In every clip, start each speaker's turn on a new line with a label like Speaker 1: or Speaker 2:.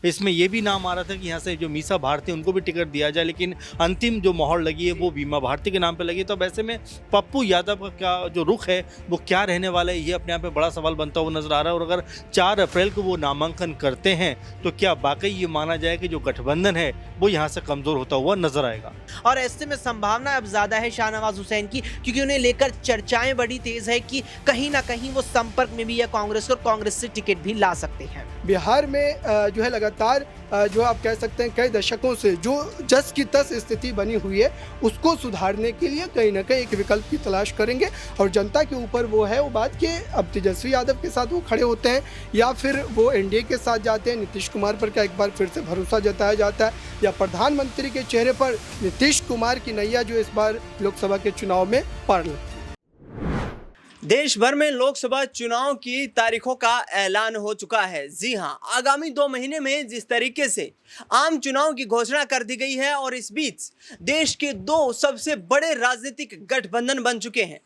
Speaker 1: इसमें ये भी नाम आ रहा था कि यहाँ से जो मीसा भारती उनको भी टिकट दिया जाए, लेकिन अंतिम जो मोहर लगी है वो बीमा भारती के नाम पे लगी। तो अब ऐसे में पप्पू यादव का क्या जो रुख है वो क्या रहने वाला है, ये अपने आप में बड़ा सवाल बनता हुआ नजर आ रहा है। और अगर 4 अप्रैल को वो नामांकन करते हैं तो क्या वाकई ये माना जाए कि जो गठबंधन है वो यहाँ से कमजोर होता हुआ नजर आएगा।
Speaker 2: और ऐसे में संभावना अब ज्यादा है शाहनवाज हुसैन की, क्योंकि उन्हें लेकर चर्चाएं बड़ी तेज है कि कहीं ना कहीं वो संपर्क में भी है कांग्रेस और कांग्रेस से टिकट भी ला सकते हैं।
Speaker 3: बिहार में जो है लगातार जो आप कह सकते हैं कई दशकों से जो जस की तस स्थिति बनी हुई है उसको सुधारने के लिए कहीं ना कहीं एक विकल्प की तलाश करेंगे। और जनता के ऊपर वो है वो बात कि अब तेजस्वी यादव के साथ वो खड़े होते हैं या फिर वो एनडीए के साथ जाते हैं। नीतीश कुमार पर क्या एक बार फिर से भरोसा जताया जाता है या प्रधानमंत्री के चेहरे पर नीतीश कुमार की नैया जो इस बार लोकसभा के चुनाव में पार लगती है।
Speaker 2: देश भर में लोकसभा चुनाव की तारीखों का ऐलान हो चुका है। जी हां, आगामी 2 महीने में जिस तरीके से आम चुनाव की घोषणा कर दी गई है और इस बीच देश के 2 सबसे बड़े राजनीतिक गठबंधन बन चुके हैं।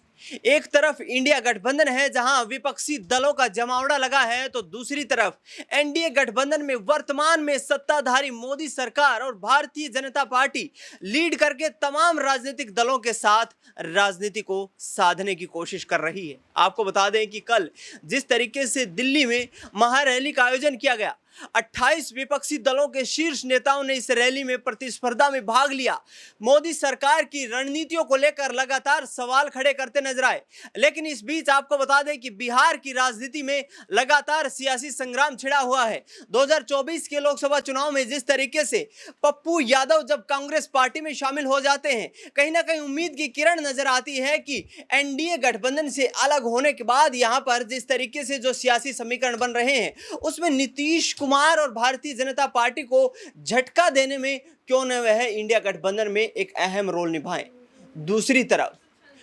Speaker 2: एक तरफ इंडिया गठबंधन है जहां विपक्षी दलों का जमावड़ा लगा है, तो दूसरी तरफ एनडीए गठबंधन में वर्तमान में सत्ताधारी मोदी सरकार और भारतीय जनता पार्टी लीड करके तमाम राजनीतिक दलों के साथ राजनीति को साधने की कोशिश कर रही है। आपको बता दें कि कल जिस तरीके से दिल्ली में महारैली का आयोजन किया गया, 28 विपक्षी दलों के शीर्ष नेताओं ने इस रैली में प्रतिस्पर्धा में भाग लिया। मोदी सरकार की रणनीतियों को लेकर लगातार सवाल खड़े करते नजर आए। लेकिन इस बीच आपको बता दें कि बिहार की राजनीति में लगातार सियासी संग्राम छिड़ा हुआ है। 2024 के लोकसभा चुनाव में जिस तरीके से पप्पू यादव जब कांग्रेस पार्टी में शामिल हो जाते हैं, कहीं ना कहीं उम्मीद की किरण नजर आती है कि एनडीए गठबंधन से अलग होने के बाद यहां पर जिस तरीके से जो सियासी समीकरण बन रहे हैं उसमें नीतीश कुमार और भारतीय जनता पार्टी को झटका देने में क्यों न वह इंडिया गठबंधन में एक अहम रोल निभाएं। दूसरी तरफ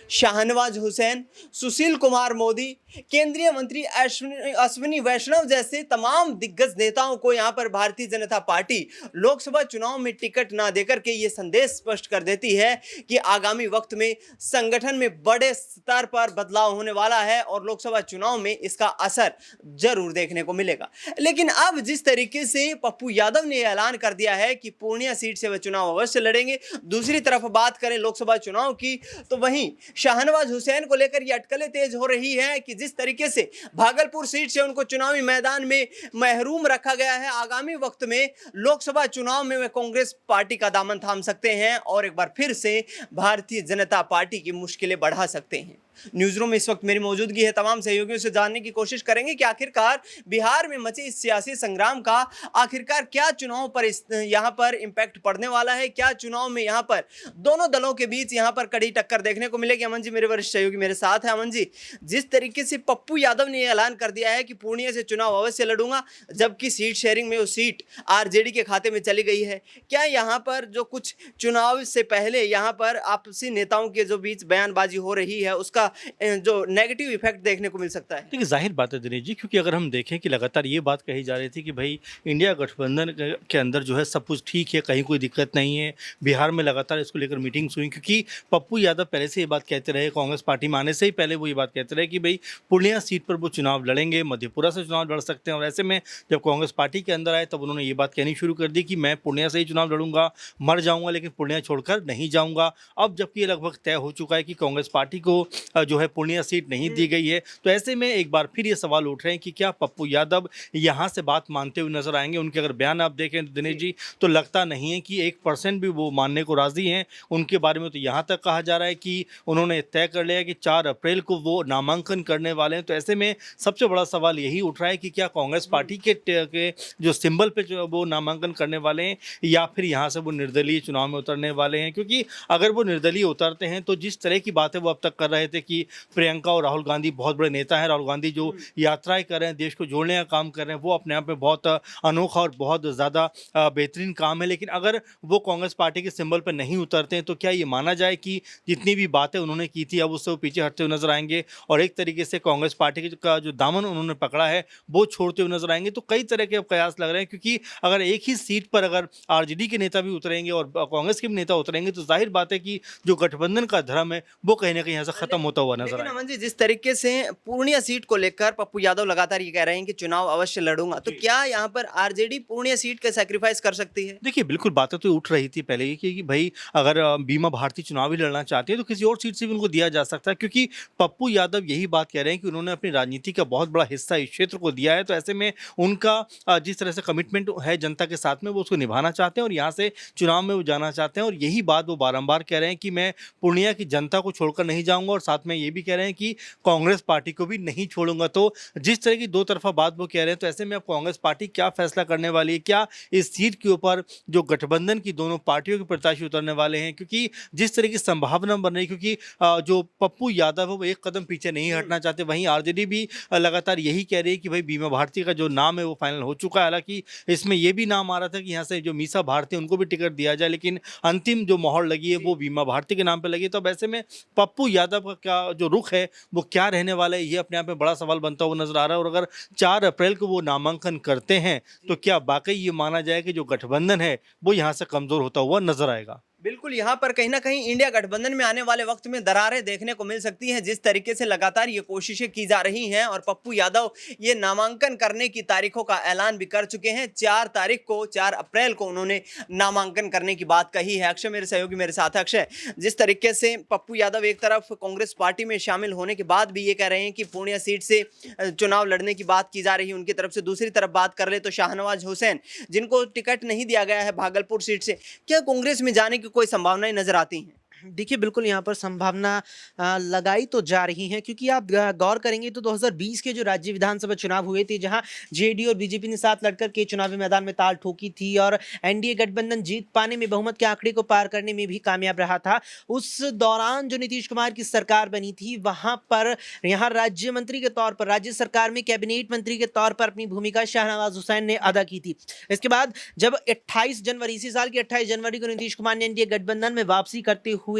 Speaker 2: शाहनवाज हुसैन, सुशील कुमार मोदी, केंद्रीय मंत्री अश्विनी वैष्णव जैसे तमाम दिग्गज नेताओं को यहां पर भारतीय जनता पार्टी लोकसभा चुनाव में टिकट ना देकर के ये संदेश स्पष्ट कर देती है कि आगामी वक्त में संगठन में बड़े स्तर पर बदलाव होने वाला है और लोकसभा चुनाव में इसका असर जरूर देखने को मिलेगा। लेकिन अब जिस तरीके से पप्पू यादव ने ऐलान कर दिया है कि पूर्णिया सीट से वह चुनाव अवश्य लड़ेंगे, दूसरी तरफ बात करें लोकसभा चुनाव की तो वहीं शाहनवाज हुसैन को लेकर ये अटकलें तेज हो रही है कि जिस तरीके से भागलपुर सीट से उनको चुनावी मैदान में महरूम रखा गया है, आगामी वक्त में लोकसभा चुनाव में वे कांग्रेस पार्टी का दामन थाम सकते हैं और एक बार फिर से भारतीय जनता पार्टी की मुश्किलें बढ़ा सकते हैं। न्यूज रूम में इस वक्त मेरी मौजूदगी है, तमाम सहयोगियों से जानने की कोशिश करेंगे कि आखिरकार बिहार में मचे इस सियासी संग्राम का आखिरकार क्या चुनाव पर यहाँ पर इंपैक्ट पड़ने वाला है, क्या चुनाव में यहाँ पर दोनों दलों के बीच यहाँ पर कड़ी टक्कर देखने को मिलेगी। अमन जी मेरे वरिष्ठ सहयोगी मेरे साथ है। अमन जी, जिस तरीके से पप्पू यादव ने ऐलान कर दिया है कि पूर्णिया से चुनाव अवश्य लड़ूंगा, जबकि सीट शेयरिंग में वो सीट आरजेडी के खाते में चली गई है, क्या यहाँ पर जो कुछ चुनाव से पहले यहाँ पर आपसी नेताओं के जो बीच बयानबाजी हो रही है उसका जो नेगेटिव इफेक्ट देखने को मिल सकता है?
Speaker 1: देखिए जाहिर बात है दिनेश जी, क्योंकि अगर हम देखें कि लगातार ये बात कही जा रही थी कि भाई इंडिया गठबंधन के अंदर जो है सब कुछ ठीक है, कहीं कोई दिक्कत नहीं है। बिहार में लगातार इसको लेकर मीटिंग्स हुई, क्योंकि पप्पू यादव पहले से ये बात कहते रहे, कांग्रेस पार्टी में आने से ही पहले वो ये बात कहते रहे कि भाई पूर्णिया सीट पर वो चुनाव लड़ेंगे, मधेपुरा से चुनाव लड़ सकते हैं। और ऐसे में जब कांग्रेस पार्टी के अंदर आए तब उन्होंने ये बात कहनी शुरू कर दी कि मैं पूर्णिया से ही चुनाव लड़ूंगा, मर जाऊंगा लेकिन पूर्णिया छोड़कर नहीं जाऊंगा। अब जबकि ये लगभग तय हो चुका है कि कांग्रेस पार्टी को जो है पूर्णिया सीट नहीं दी गई है, तो ऐसे में एक बार फिर ये सवाल उठ रहे हैं कि क्या पप्पू यादव यहाँ से बात मानते हुए नजर आएंगे। उनके अगर बयान आप देखें तो दिनेश जी, तो लगता नहीं है कि 1% भी वो मानने को राजी हैं। उनके बारे में तो यहाँ तक कहा जा रहा है कि उन्होंने तय कर लिया कि 4 अप्रैल को वो नामांकन करने वाले हैं। तो ऐसे में सबसे बड़ा सवाल यही उठ रहा है कि क्या कांग्रेस पार्टी के जो सिंबल पे जो वो नामांकन करने वाले हैं या फिर यहाँ से वो निर्दलीय चुनाव में उतरने वाले हैं। क्योंकि अगर वो निर्दलीय उतरते हैं तो जिस तरह की बातें वो अब तक कर रहे थे कि प्रियंका और राहुल गांधी बहुत बड़े नेता हैं, राहुल गांधी जो यात्राएं कर रहे हैं, देश को जोड़ने का काम कर रहे हैं, वो अपने आप में बहुत अनोखा और बहुत ज़्यादा बेहतरीन काम है। लेकिन अगर वो कांग्रेस पार्टी के सिंबल पर नहीं उतरते हैं तो क्या ये माना जाए कि जितनी भी बातें उन्होंने की थी अब उससे वो पीछे हटते हुए नजर आएंगे और एक तरीके से कांग्रेस पार्टी का जो दामन उन्होंने पकड़ा है वो छोड़ते हुए नजर आएंगे। तो कई तरह के अब कयास लग रहे हैं, क्योंकि अगर एक ही सीट पर अगर आरजेडी के नेता भी उतरेंगे और कांग्रेस के भी नेता उतरेंगे तो जाहिर बात है कि जो गठबंधन का धर्म है वो कहीं ना कहीं यहाँ से खत्म होता होता हुआ नजर
Speaker 2: लेकिन
Speaker 1: आएगा।
Speaker 2: अमन जी, जिस तरीके से पूर्णिया सीट को लेकर पप्पू यादव लगातार ये कह रहे हैं कि चुनाव अवश्य लड़ूंगा, तो क्या यहाँ पर आरजेडी पूर्णिया सीट का सैक्रिफाइस कर सकती है?
Speaker 1: देखिए, बिल्कुल बातें तो उठ रही थी पहले ही कि भई अगर बीमा भारती चुनाव ही लड़ना चाहती है तो किसी और सीट से भी उनको दिया जा सकता है, क्योंकि पप्पू यादव यही बात कह रहे हैं कि उन्होंने अपनी राजनीति का बहुत बड़ा हिस्सा इस क्षेत्र को दिया है, तो ऐसे में उनका जिस तरह से कमिटमेंट है जनता के साथ में वो उसको निभाना चाहते हैं और यहाँ से चुनाव में वो जाना चाहते हैं, और यही बात वो बारंबार कह रहे हैं कि मैं पूर्णिया की जनता को छोड़कर नहीं जाऊँगा, और साथ में ये भी कह रहे हैं कि कांग्रेस पार्टी को भी नहीं छोड़ूंगा। तो जिस तरह की दो तरफा बात वो कह रहे हैं, तो ऐसे में अब कांग्रेस पार्टी क्या फैसला करने वाली है, क्या इस सीट के ऊपर जो गठबंधन की दोनों पार्टियों के प्रत्याशी उतरने वाले हैं, क्योंकि जिस तरह की संभावना बन रही है, क्योंकि जो पप्पू यादव है वो एक कदम पीछे नहीं हटना चाहते, वहीं आरजेडी भी लगातार यही कह रही है कि भाई बीमा भारती का जो नाम है वो फाइनल हो चुका है। हालांकि इसमें ये भी नाम आ रहा था कि यहाँ से जो मीसा भारती उनको भी टिकट दिया जाए, लेकिन अंतिम जो मोहर लगी है वो बीमा भारती के नाम पर लगी। तो अब ऐसे में पप्पू यादव का क्या जो रुख है वो क्या रहने वाला है, ये अपने आप में बड़ा सवाल बनता हुआ नजर आ रहा है। और अगर 4 अप्रैल को वो नामांकन करते हैं तो क्या वाकई ये माना जाए कि जो गठबंधन है वो यहाँ से कमजोर होता हुआ नजर आएगा?
Speaker 2: बिल्कुल, यहाँ पर कहीं ना कहीं इंडिया गठबंधन में आने वाले वक्त में दरारें देखने को मिल सकती हैं, जिस तरीके से लगातार ये कोशिशें की जा रही हैं। और पप्पू यादव ये नामांकन करने की तारीखों का ऐलान भी कर चुके हैं। 4 तारीख को, 4 अप्रैल को उन्होंने नामांकन करने की बात कही है। अक्षय मेरे सहयोगी मेरे साथ है। अक्षय, जिस तरीके से पप्पू यादव एक तरफ कांग्रेस पार्टी में शामिल होने के बाद भी ये कह रहे हैं कि पूर्णिया सीट से चुनाव लड़ने की बात की जा रही है उनकी तरफ से, दूसरी तरफ बात कर ले तो शाहनवाज हुसैन जिनको टिकट नहीं दिया गया है भागलपुर सीट से, क्या कांग्रेस में जाने की कोई संभावनाएं नजर आती हैं?
Speaker 4: देखिए, बिल्कुल यहाँ पर संभावना लगाई तो जा रही है, क्योंकि आप गौर करेंगे तो 2020 के जो राज्य विधानसभा चुनाव हुए थे, जहां जेडीयू और बीजेपी ने साथ लड़कर के चुनावी मैदान में ताल ठोकी थी और एनडीए गठबंधन जीत पाने में, बहुमत के आंकड़े को पार करने में भी कामयाब रहा था। उस दौरान जो नीतीश कुमार की सरकार बनी थी, वहां पर यहाँ राज्य मंत्री के तौर पर, राज्य सरकार में कैबिनेट मंत्री के तौर पर अपनी भूमिका शाहनवाज हुसैन ने अदा की थी। इसके बाद जब 28 जनवरी, इसी साल की 28 जनवरी को नीतीश कुमार ने एनडीए गठबंधन में वापसी करते हुए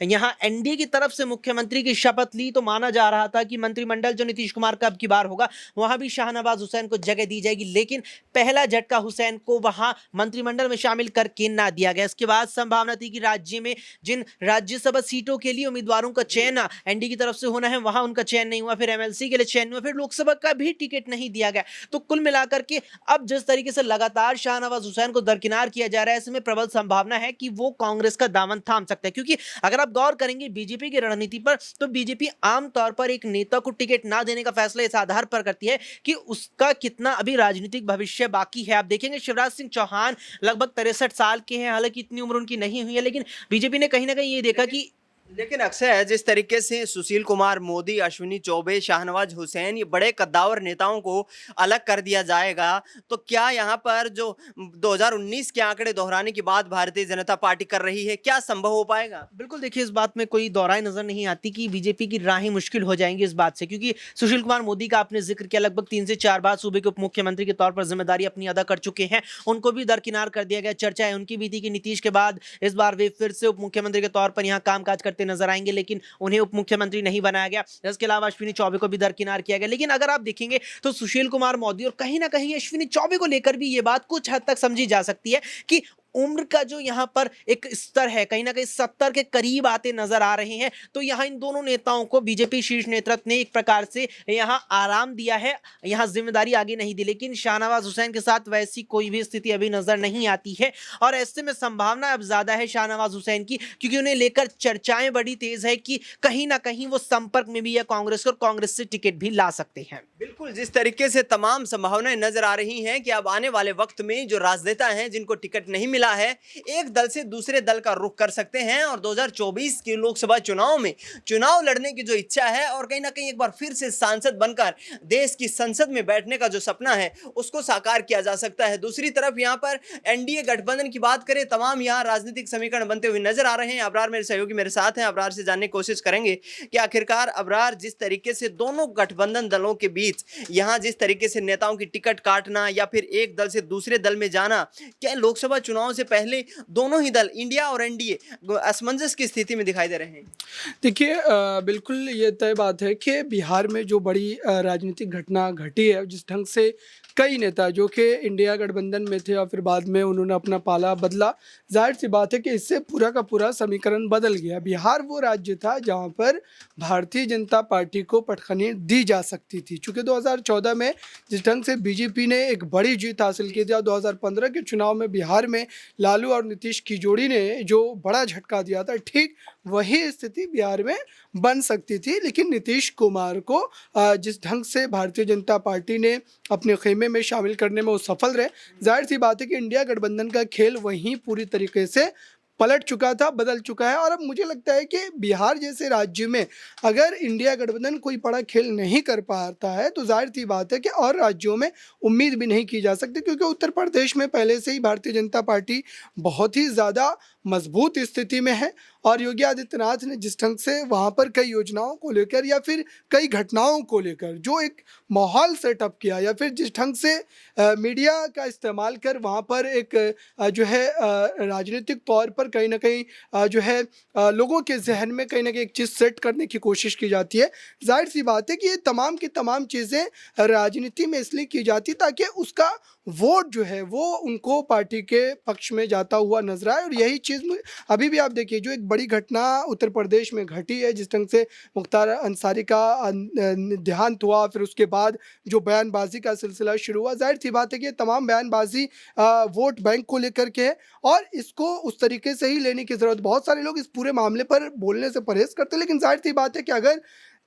Speaker 4: यहां एनडीए की तरफ से मुख्यमंत्री की शपथ ली, तो माना जा रहा था कि मंत्रिमंडल जो नीतीश कुमार का अब की बार होगा वहां भी शाहनवाज हुसैन को जगह दी जाएगी, लेकिन पहला झटका हुसैन को वहां मंत्रिमंडल में शामिल करके ना दिया गया। इसके बाद संभावना थी कि राज्य में जिन राज्यसभा सीटों के लिए उम्मीदवारों का चयन एनडीए की तरफ से होना है, वहां उनका चयन नहीं हुआ, फिर एमएलसी के लिए चयन हुआ, फिर लोकसभा का भी टिकट नहीं दिया गया। तो कुल मिलाकर के अब जिस तरीके से लगातार शाहनवाज हुसैन को दरकिनार किया जा रहा है, इसमें प्रबल संभावना है कि वो कांग्रेस का दामन थाम सकता है। क्योंकि अगर आप गौर करेंगे बीजेपी की रणनीति पर, तो बीजेपी आमतौर पर एक नेता को टिकट ना देने का फैसला इस आधार पर करती है कि उसका कितना अभी राजनीतिक भविष्य बाकी है। आप देखेंगे शिवराज सिंह चौहान लगभग 63 साल के हैं, हालांकि इतनी उम्र उनकी नहीं हुई है, लेकिन बीजेपी ने कहीं ना कहीं ये देखा कि
Speaker 2: लेकिन अक्षय, जिस तरीके से सुशील कुमार मोदी, अश्विनी चौबे, शाहनवाज हुसैन, ये बड़े कद्दावर नेताओं को अलग कर दिया जाएगा, तो क्या यहाँ पर जो 2019 के आंकड़े दोहराने की बात भारतीय जनता पार्टी कर रही है, क्या संभव हो पाएगा?
Speaker 4: बिल्कुल, देखिए, इस बात में कोई दौराई नजर नहीं आती कि बीजेपी की राहें मुश्किल हो जाएंगी इस बात से, क्योंकि सुशील कुमार मोदी का आपने जिक्र किया, लगभग 3 से 4 बार सूबे के उप मुख्यमंत्री के तौर पर जिम्मेदारी अपनी अदा कर चुके हैं, उनको भी दरकिनार कर दिया गया। चर्चा है उनकी भी थी कि नीतीश के बाद इस बार वे फिर से उप मुख्यमंत्री के तौर पर यहाँ कामकाज करते नजर आएंगे, लेकिन उन्हें उप मुख्यमंत्री नहीं बनाया गया। इसके अलावा अश्विनी चौबे को भी दरकिनार किया गया। लेकिन अगर आप देखेंगे तो सुशील कुमार मोदी और कहीं ना कहीं अश्विनी चौबे को लेकर भी ये बात कुछ हद तक समझी जा सकती है कि उम्र का जो यहाँ पर एक स्तर है, कहीं ना कहीं 70 के करीब आते नजर आ रहे हैं। तो यहाँ इन दोनों नेताओं को बीजेपी शीर्ष नेतृत्व ने एक प्रकार से यहाँ आराम दिया है, यहाँ जिम्मेदारी आगे नहीं दी। लेकिन शाहनवाज हुसैन के साथ वैसी कोई भी स्थिति अभी नजर नहीं आती है, और ऐसे में संभावना अब ज्यादा है शाहनवाज हुसैन की, क्योंकि उन्हें लेकर चर्चाएं बड़ी तेज है कि कहीं ना कहीं वो संपर्क में भी है कांग्रेस, और कांग्रेस से टिकट भी ला सकते हैं।
Speaker 2: बिल्कुल, जिस तरीके से तमाम संभावनाएं नजर आ रही हैं कि अब आने वाले वक्त में जो राजनेता हैं जिनको टिकट नहीं मिला है, एक दल से दूसरे दल का रुख कर सकते हैं, और 2024 के लोकसभा चुनाव में चुनाव लड़ने की जो इच्छा है, और कहीं ना कहीं एक बार फिर से सांसद बनकर देश की संसद में बैठने का जो सपना है उसको साकार किया जा सकता है। दूसरी तरफ यहाँ पर एनडीए गठबंधन की बात करें, तमाम यहाँ राजनीतिक समीकरण बनते हुए नजर आ रहे हैं। अबरार मेरे सहयोगी मेरे साथ हैं, अबरार से जानने की कोशिश करेंगे कि आखिरकार अबरार, जिस तरीके से दोनों गठबंधन दलों के बीच यहाँ जिस तरीके से नेताओं की टिकट काटना या फिर एक दल से दूसरे दल में जाना, क्या लोकसभा चुनाव से पहले दोनों ही दल इंडिया और एनडीए असमंजस की स्थिति में दिखाई दे रहे हैं।
Speaker 3: देखिए बिल्कुल ये तय बात है कि बिहार में जो बड़ी राजनीतिक घटना घटी है, जिस ढंग से कई नेता जो कि इंडिया गठबंधन में थे और फिर बाद में उन्होंने अपना पाला बदला, जाहिर सी बात है कि इससे पूरा का पूरा समीकरण बदल गया। बिहार वो राज्य था जहां पर भारतीय जनता पार्टी को पटखनी दी जा सकती थी, चूँकि 2014 में जिस ढंग से बीजेपी ने एक बड़ी जीत हासिल की थी और 2015 के चुनाव में बिहार में लालू और नीतीश की जोड़ी ने जो बड़ा झटका दिया था, ठीक वही स्थिति बिहार में बन सकती थी। लेकिन नीतीश कुमार को जिस ढंग से भारतीय जनता पार्टी ने अपने खेमे में शामिल करने में वो सफल रहे, जाहिर सी बात है कि इंडिया गठबंधन का खेल वहीं पूरी तरीके से पलट चुका था, बदल चुका है। और अब मुझे लगता है कि बिहार जैसे राज्य में अगर इंडिया गठबंधन कोई बड़ा खेल नहीं कर पाता है तो जाहिर सी बात है कि और राज्यों में उम्मीद भी नहीं की जा सकती, क्योंकि उत्तर प्रदेश में पहले से ही भारतीय जनता पार्टी बहुत ही ज़्यादा मजबूत स्थिति में है। और योगी आदित्यनाथ ने जिस ढंग से वहाँ पर कई योजनाओं को लेकर या फिर कई घटनाओं को लेकर जो एक माहौल सेटअप किया, या फिर जिस ढंग से मीडिया का इस्तेमाल कर वहाँ पर एक जो है राजनीतिक तौर पर कहीं ना कहीं जो है लोगों के जहन में कहीं ना कहीं एक चीज़ सेट करने की कोशिश की जाती है। जाहिर सी बात है कि ये तमाम की तमाम चीज़ें राजनीति में इसलिए की जाती ताकि उसका वोट जो है वो उनको पार्टी के पक्ष में जाता हुआ नजर आए। और यही चीज़ अभी भी आप देखिए, जो एक बड़ी घटना उत्तर प्रदेश में घटी है, जिस ढंग से मुख्तार अंसारी का देहांत हुआ, फिर उसके बाद जो बयानबाजी का सिलसिला शुरू हुआ, जाहिर सी बात है कि ये तमाम बयानबाजी वोट बैंक को लेकर के है और इसको उस तरीके से ही लेने की ज़रूरत। बहुत सारे लोग इस पूरे मामले पर बोलने से परहेज़ करते हैं, लेकिन जाहिर सी बात है कि अगर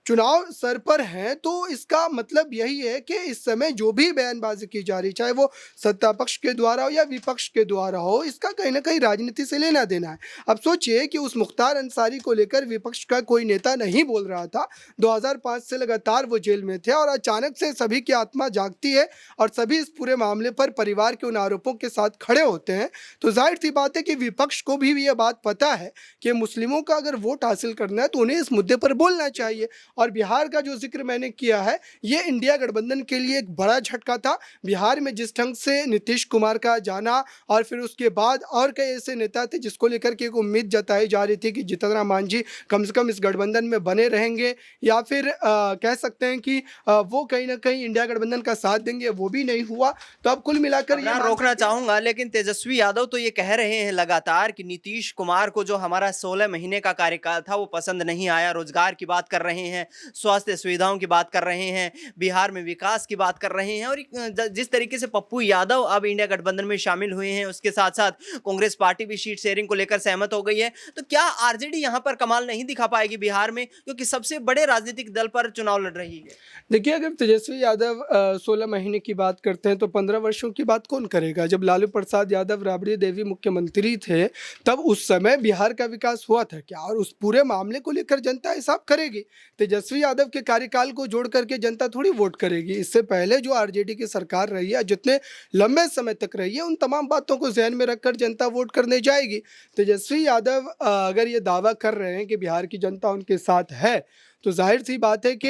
Speaker 3: चुनाव सर पर हैं तो इसका मतलब यही है कि इस समय जो भी बयानबाजी की जा रही, चाहे वो सत्ता पक्ष के द्वारा हो या विपक्ष के द्वारा हो, इसका कहीं ना कहीं राजनीति से लेना देना है। अब सोचिए कि उस मुख्तार अंसारी को लेकर विपक्ष का कोई नेता नहीं बोल रहा था, 2005 से लगातार वो जेल में थे और अचानक से सभी की आत्मा जागती है और सभी इस पूरे मामले पर परिवार के उन आरोपों के साथ खड़े होते हैं। तो जाहिर सी बात है कि विपक्ष को भी ये बात पता है कि मुस्लिमों का अगर वोट हासिल करना है तो उन्हें इस मुद्दे पर बोलना चाहिए। और बिहार का जो जिक्र मैंने किया है, ये इंडिया गठबंधन के लिए एक बड़ा झटका था। बिहार में जिस ढंग से नीतीश कुमार का जाना और फिर उसके बाद और कई ऐसे नेता थे जिसको लेकर के एक उम्मीद जताई जा रही थी कि जीतन राम मांझी कम से कम इस गठबंधन में बने रहेंगे या फिर कह सकते हैं कि वो कहीं ना कहीं इंडिया गठबंधन का साथ देंगे, वो भी नहीं हुआ। तो अब कुल मिलाकर
Speaker 2: मैं रोकना चाहूंगा, लेकिन तेजस्वी यादव तो ये कह रहे हैं लगातार कि नीतीश कुमार को जो हमारा 16 महीने का कार्यकाल था वो पसंद नहीं आया। रोजगार की बात कर रहे हैं, स्वास्थ्य सुविधाओं की बात कर रहे हैं, बिहार में विकास की बात कर रहे हैं। और जिस तरीके से पप्पू यादव अब इंडिया गठबंधन में शामिल हुए हैं, उसके साथ साथ कांग्रेस पार्टी भी सीट शेयरिंग को लेकर सहमत हो गई है। तो क्या आरजेडी यहां पर कमाल नहीं दिखा पाएगी बिहार में, क्योंकि सबसे बड़े राजनीतिक दल पर चुनाव लड़ रही है?
Speaker 3: देखिए, अगर तेजस्वी यादव 16 महीने की बात करते हैं तो 15 वर्षों की बात कौन करेगा? जब लालू प्रसाद यादव राबड़ी देवी मुख्यमंत्री थे तब उस समय बिहार का विकास हुआ था क्या? और उस पूरे मामले को लेकर जनता हिसाब करेगी। तेजस्वी यादव के कार्यकाल को जोड़ करके जनता थोड़ी वोट करेगी। इससे पहले जो आरजेडी की सरकार रही है, जितने लंबे समय तक रही है, उन तमाम बातों को ध्यान में रखकर जनता वोट करने जाएगी। तेजस्वी यादव अगर ये दावा कर रहे हैं कि बिहार की जनता उनके साथ है तो जाहिर सी बात है कि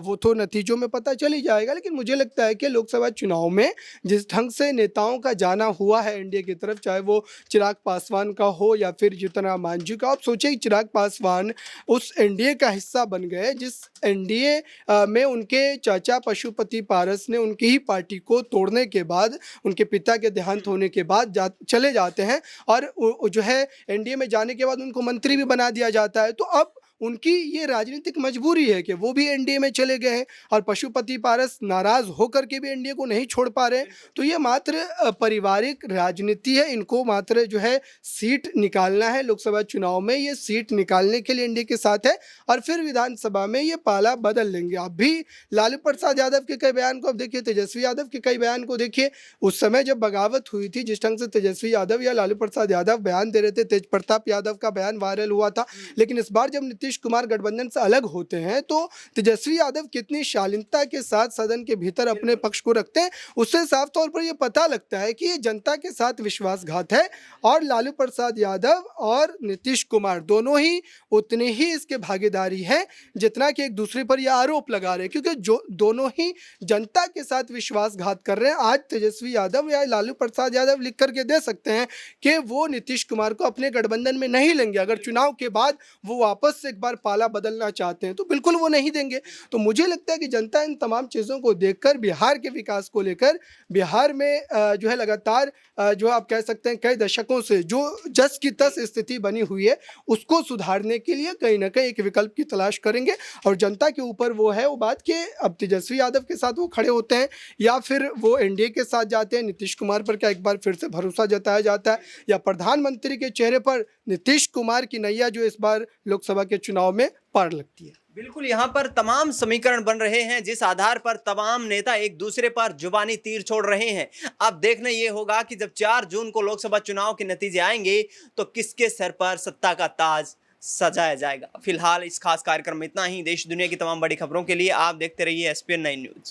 Speaker 3: वो तो नतीजों में पता चल ही जाएगा। लेकिन मुझे लगता है कि लोकसभा चुनाव में जिस ढंग से नेताओं का जाना हुआ है एनडीए की तरफ, चाहे वो चिराग पासवान का हो या फिर जीतन राम मांझी का, आप सोचिए चिराग पासवान उस एनडीए का हिस्सा बन गए जिस एनडीए में उनके चाचा पशुपति पारस ने उनकी ही पार्टी को तोड़ने के बाद, उनके पिता के देहांत होने के बाद चले जाते हैं और जो है एनडीए में जाने के बाद उनको मंत्री भी बना दिया जाता है। तो अब उनकी ये राजनीतिक मजबूरी है कि वो भी एनडीए में चले गए हैं और पशुपति पारस नाराज होकर के भी एनडीए को नहीं छोड़ पा रहे। तो ये मात्र पारिवारिक राजनीति है, इनको मात्र जो है सीट निकालना है। लोकसभा चुनाव में ये सीट निकालने के लिए एनडीए के साथ है और फिर विधानसभा में ये पाला बदल लेंगे। अब भी लालू प्रसाद यादव के कई बयान को अब देखिए, तेजस्वी यादव के कई बयान को देखिए। उस समय जब बगावत हुई थी, जिस ढंग से तेजस्वी यादव या लालू प्रसाद यादव बयान दे रहे थे, तेज प्रताप यादव का बयान वायरल हुआ था। लेकिन इस बार जब नीतीश नीतीश कुमार गठबंधन से अलग होते हैं तो तेजस्वी यादव कितनी शालीनता के साथ सदन के भीतर अपने पक्ष को रखते हैं, उससे साफ तौर पर यह पता लगता है कि ये जनता के साथ विश्वासघात है और लालू प्रसाद यादव और नीतीश कुमार दोनों ही उतने ही इसके भागीदारी हैं जितना कि एक दूसरे पर यह आरोप लगा रहे हैं, क्योंकि जो दोनों ही जनता के साथ विश्वासघात कर रहे हैं। आज तेजस्वी यादव या लालू प्रसाद यादव लिख करके दे सकते हैं कि वो नीतीश कुमार को अपने गठबंधन में नहीं लेंगे, अगर चुनाव के बाद वो वापस से एक बार पाला बदलना चाहते हैं तो बिल्कुल वो नहीं देंगे। तो मुझे लगता है कि जनता इन तमाम चीज़ों को देखकर बिहार के विकास को लेकर बिहार में जो है लगातार जो आप कह सकते हैं कई दशकों से जो जस की तस स्थिति बनी हुई है उसको सुधारने के लिए कहीं ना कहीं एक विकल्प की तलाश करेंगे। और जनता के ऊपर वो है वो बात कि अब तेजस्वी यादव के साथ वो खड़े होते हैं या फिर वो एनडीए के साथ जाते हैं, नीतीश कुमार पर क्या एक बार फिर से भरोसा जताया जाता है, या प्रधानमंत्री के चेहरे पर नीतीश कुमार की नैया जो इस बार लोकसभा के चुनाव में पार लगती है।
Speaker 2: बिल्कुल, यहाँ पर तमाम समीकरण बन रहे हैं जिस आधार पर तमाम नेता एक दूसरे पर जुबानी तीर छोड़ रहे हैं। अब देखना ये होगा कि जब 4 जून को लोकसभा चुनाव के नतीजे आएंगे तो किसके सर पर सत्ता का ताज सजाया जाएगा। फिलहाल इस खास कार्यक्रम में इतना ही। देश दुनिया की तमाम बड़ी खबरों के लिए आप देखते रहिए SPN 9 न्यूज।